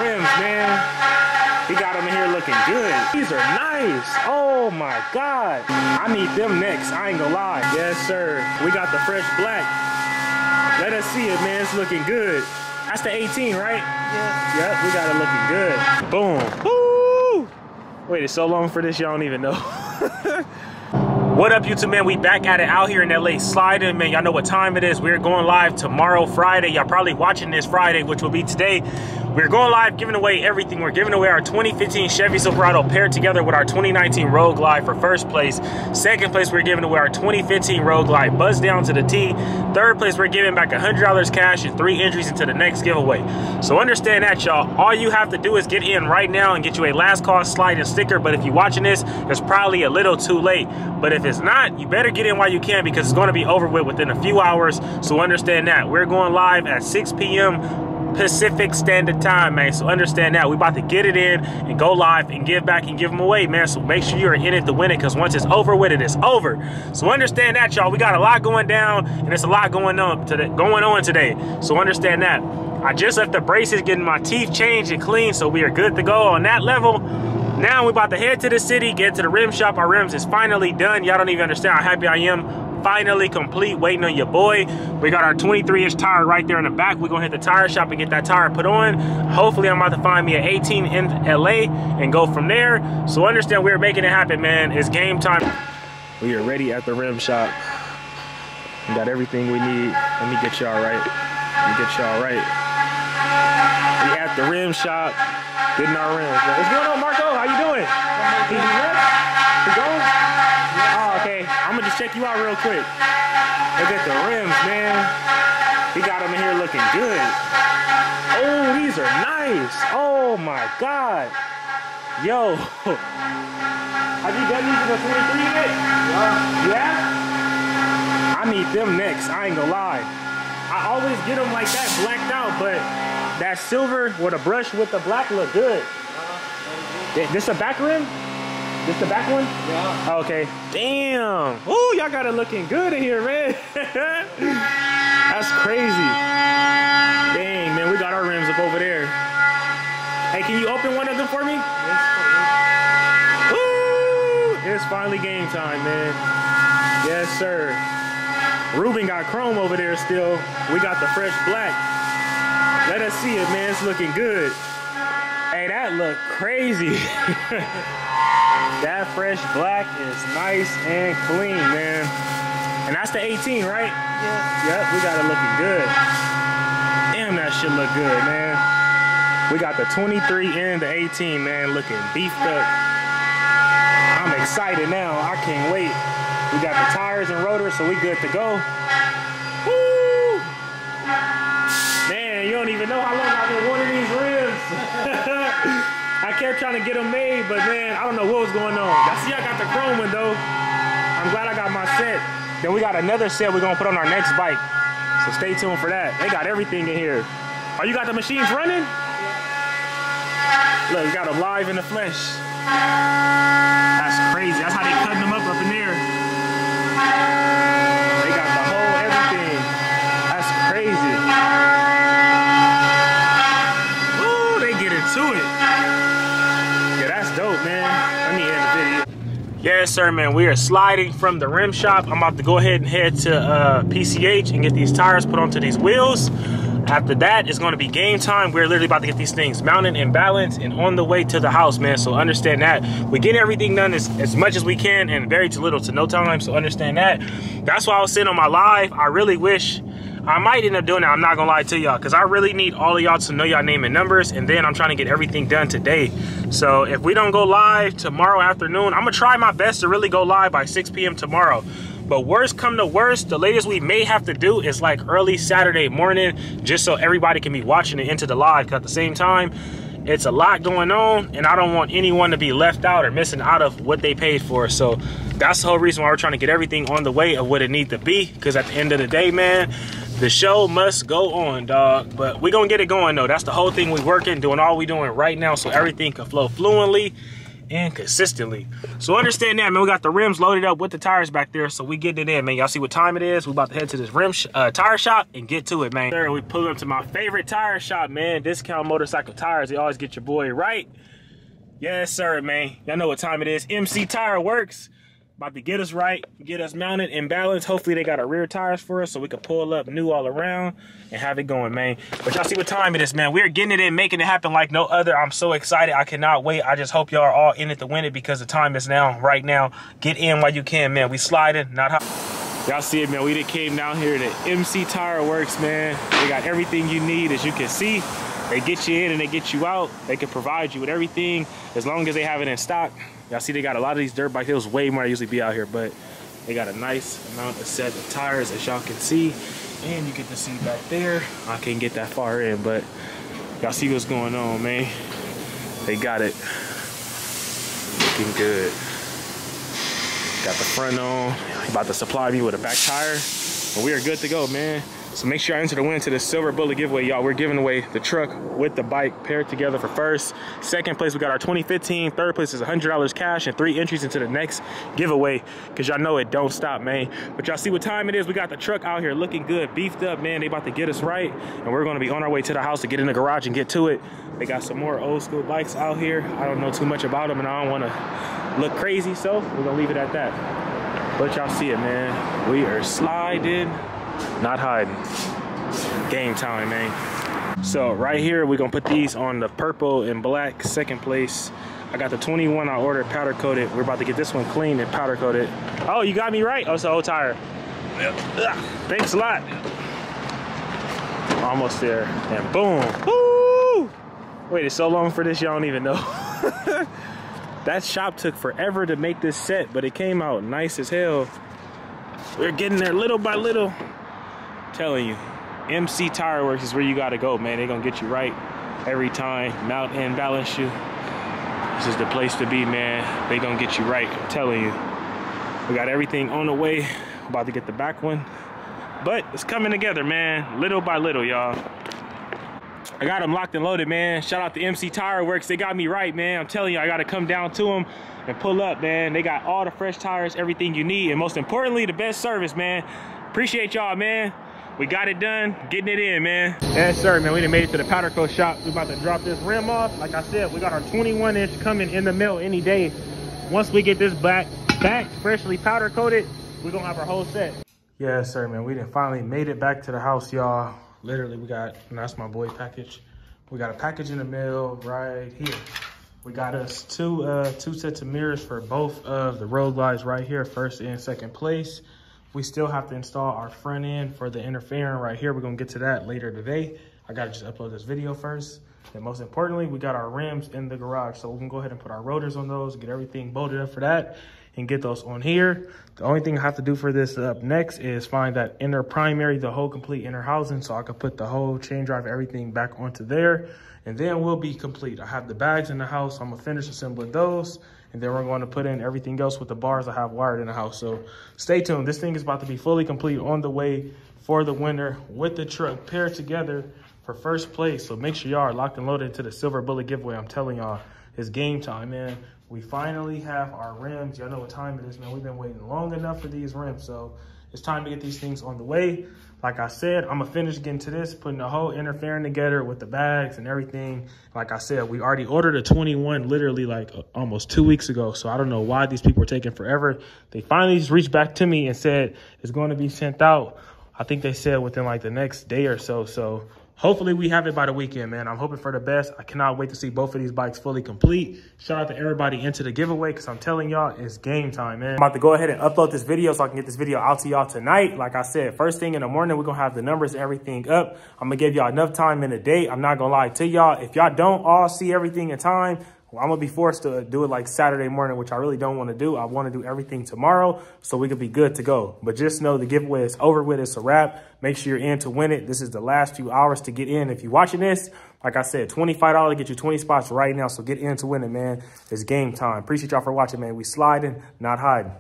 rims, man. He got them in here looking good. These are nice. Oh my God. I need them next. I ain't gonna lie. Yes, sir. We got the fresh black. Let us see it, man. It's looking good. That's the 18, right? Yeah. Yep, we got it looking good. Boom. Woo! Waited so long for this, y'all don't even know. What up, YouTube, man? We back at it out here in LA SLIDN, man. Y'all know what time it is. We're going live tomorrow, Friday. Y'all probably watching this Friday, which will be today. We're going live, giving away everything. We're giving away our 2015 Chevy Silverado paired together with our 2019 Roadglide for first place. Second place, we're giving away our 2015 Roadglide buzz down to the T. Third place, we're giving back $100 cash and 3 entries into the next giveaway. So understand that, y'all. All you have to do is get in right now and get you a last call SLIDN sticker. But if you're watching this, it's probably a little too late. But if it's not, you better get in while you can, because it's going to be over with within a few hours. So understand that. We're going live at 6 p.m. Pacific Standard Time, man. So understand that. We about to get it in and go live and give back and give them away, man. So make sure you're in it to win it, because once it's over with it, it's over. So understand that, y'all. We got a lot going down, and there's a lot going on today. So understand that. I just left the braces, getting my teeth changed and cleaned, so we are good to go on that level. Now we're about to head to the city, get to the rim shop. Our rims is finally done. Y'all don't even understand how happy I am. Finally complete, waiting on your boy. We got our 23-inch tire right there in the back. We're gonna hit the tire shop and get that tire put on. Hopefully I'm about to find me an 18 in LA and go from there. So understand, we're making it happen, man. It's game time. We are ready at the rim shop. We got everything we need. Let me get y'all right. We at the rim shop, getting our rims. What's going on, Marco? How you doing? You going? Oh, okay. I'm gonna just check you out real quick. Look at the rims, man. He got them in here looking good. Oh, these are nice. Oh my God. Yo. Have you done these in the 23 yet? Yeah? I need them next. I ain't gonna lie. I always get them like that, blacked out, but that silver with a brush with the black look good. This a back rim? This the back one? Yeah. Okay. Damn. Ooh, y'all got it looking good in here, man. That's crazy. Dang, man, we got our rims up over there. Hey, can you open one of them for me? Ooh, it's finally game time, man. Yes, sir. Ruben got chrome over there still. We got the fresh black. Let us see it, man. It's looking good. Hey, that look crazy. That fresh black is nice and clean, man. And that's the 18, right? Yeah. Yep, we got it looking good. Damn, that shit look good, man. We got the 23 and the 18, man, looking beefed up. I'm excited now. I can't wait. We got the tires and rotors, so we good to go. Woo! Man, you don't even know how long I've been wanting these rims. I kept trying to get them made, but man, I don't know what was going on. I see I got the chrome one though. I'm glad I got my set. Then we got another set we're gonna put on our next bike. So stay tuned for that. They got everything in here. Oh, you got the machines running? Look, you got them live in the flesh. That's crazy. That's how they cutting them up in there. They got the whole everything. That's crazy. Ooh, they get into it. Dope, man. Let me end the video. Yes, sir, man. We are sliding from the rim shop. I'm about to go ahead and head to PCH and get these tires put onto these wheels. After that, it's going to be game time. We're literally about to get these things mounted and balanced and on the way to the house, man. So understand that. We get everything done as much as we can in very little to no time. So understand that. That's why I was sitting on my live. I really wish I might end up doing that. I'm not gonna lie to y'all, because I really need all of y'all to know y'all name and numbers, and then I'm trying to get everything done today. So if we don't go live tomorrow afternoon, I'm gonna try my best to really go live by 6 p.m. tomorrow. But worst come to worst, the latest we may have to do is like early Saturday morning, just so everybody can be watching it into the live. Because at the same time, it's a lot going on, and I don't want anyone to be left out or missing out of what they paid for. So that's the whole reason why we're trying to get everything on the way of what it needs to be. Because at the end of the day, man, the show must go on, dog. But we're gonna get it going though. That's the whole thing. We working, doing all we doing right now, so everything can flow fluently and consistently. So understand that, man. We got the rims loaded up with the tires back there, so we getting it in, man. Y'all see what time it is? We about to head to this tire shop and get to it, man. Sir, we pull up to my favorite tire shop, man. Discount Motorcycle Tires. They always get your boy right. Yes, sir, man. Y'all know what time it is. MC Tire Works. About to get us right, get us mounted and balanced. Hopefully they got our rear tires for us so we can pull up new all around and have it going, man. But y'all see what time it is, man. We're getting it in, making it happen like no other. I'm so excited. I cannot wait. I just hope y'all are all in it to win it because the time is now, right now. Get in while you can, man. We sliding, not hot. Y'all see it, man. We done came down here to MC Tire Works, man. They got everything you need, as you can see. They get you in and they get you out. They can provide you with everything as long as they have it in stock. Y'all see they got a lot of these dirt bikes. It was way more I usually be out here, but they got a nice amount of set of tires, as y'all can see. And you get to see back there. I can't get that far in, but y'all see what's going on, man. They got it looking good. Got the front on. About to supply me with a back tire. But we are good to go, man. So make sure I enter the win to the Silver Bullet giveaway, y'all. We're giving away the truck with the bike paired together for first. Second place, we got our 2015. Third place is $100 cash and 3 entries into the next giveaway, because y'all know it don't stop, man. But y'all see what time it is. We got the truck out here looking good, beefed up, man. They about to get us right, and we're going to be on our way to the house to get in the garage and get to it. They got some more old school bikes out here. I don't know too much about them, and I don't want to look crazy, so we're going to leave it at that. But y'all see it, man. We are sliding, not hiding. Game time, man. So right here, we're gonna put these on the purple and black second place. I got the 21 I ordered powder coated. We're about to get this one clean and powder coated. Oh, you got me right. Oh, it's the old tire. Thanks a lot. Almost there. And boom. Woo! Waited so long for this, y'all don't even know. That shop took forever to make this set, but it came out nice as hell. We're getting there little by little. I'm telling you, MC Tire Works is where you gotta go, man. They're gonna get you right every time, mount and balance you. This is the place to be, man. They gonna get you right, I'm telling you. We got everything on the way. About to get the back one, but it's coming together, man, little by little, y'all. I got them locked and loaded, man. Shout out to MC Tire Works. They got me right, man. I'm telling you, I gotta come down to them and pull up, man. They got all the fresh tires, everything you need, and most importantly, the best service, man. Appreciate y'all, man. We got it done, getting it in, man. Yes, sir, man. We done made it to the powder coat shop. We about to drop this rim off. Like I said, we got our 21-inch coming in the mail any day. Once we get this back freshly powder coated, we're gonna have our whole set. Yes, sir, man. We done finally made it back to the house, y'all. Literally, we got, and that's my boy package. We got a package in the mail right here. We got us two sets of mirrors for both of the Roadglides right here, first and second place. We still have to install our front end for the interfering right here. We're gonna get to that later today. I gotta just upload this video first. And most importantly, we got our rims in the garage. So we can go ahead and put our rotors on those, get everything bolted up for that, and get those on here. The only thing I have to do for this up next is find that inner primary, the whole complete inner housing, so I can put the whole chain drive, everything back onto there, and then we'll be complete. I have the bags in the house. I'm gonna finish assembling those, and then we're going to put in everything else with the bars I have wired in the house. So stay tuned. This thing is about to be fully complete, on the way for the winter with the truck paired together for first place. So make sure y'all are locked and loaded to the Silver Bullet giveaway. I'm telling y'all, it's game time, man. We finally have our rims. Y'all know what time it is, man. We've been waiting long enough for these rims, so it's time to get these things on the way. Like I said, I'm gonna finish getting to this, putting the whole interfering together with the bags and everything. Like I said, we already ordered a 21 literally like almost 2 weeks ago, so I don't know why these people are taking forever. They finally just reached back to me and said it's going to be sent out. I think they said within like the next day or so. So hopefully we have it by the weekend, man. I'm hoping for the best. I cannot wait to see both of these bikes fully complete. Shout out to everybody into the giveaway, because I'm telling y'all, it's game time, man. I'm about to go ahead and upload this video so I can get this video out to y'all tonight. Like I said, first thing in the morning, we're going to have the numbers and everything up. I'm going to give y'all enough time in the day. I'm not going to lie to y'all. If y'all don't all see everything in time, I'm going to be forced to do it like Saturday morning, which I really don't want to do. I want to do everything tomorrow so we can be good to go. But just know the giveaway is over with. It's a wrap. Make sure you're in to win it. This is the last few hours to get in. If you're watching this, like I said, $25 to get you 20 spots right now. So get in to win it, man. It's game time. Appreciate y'all for watching, man. We sliding, not hiding.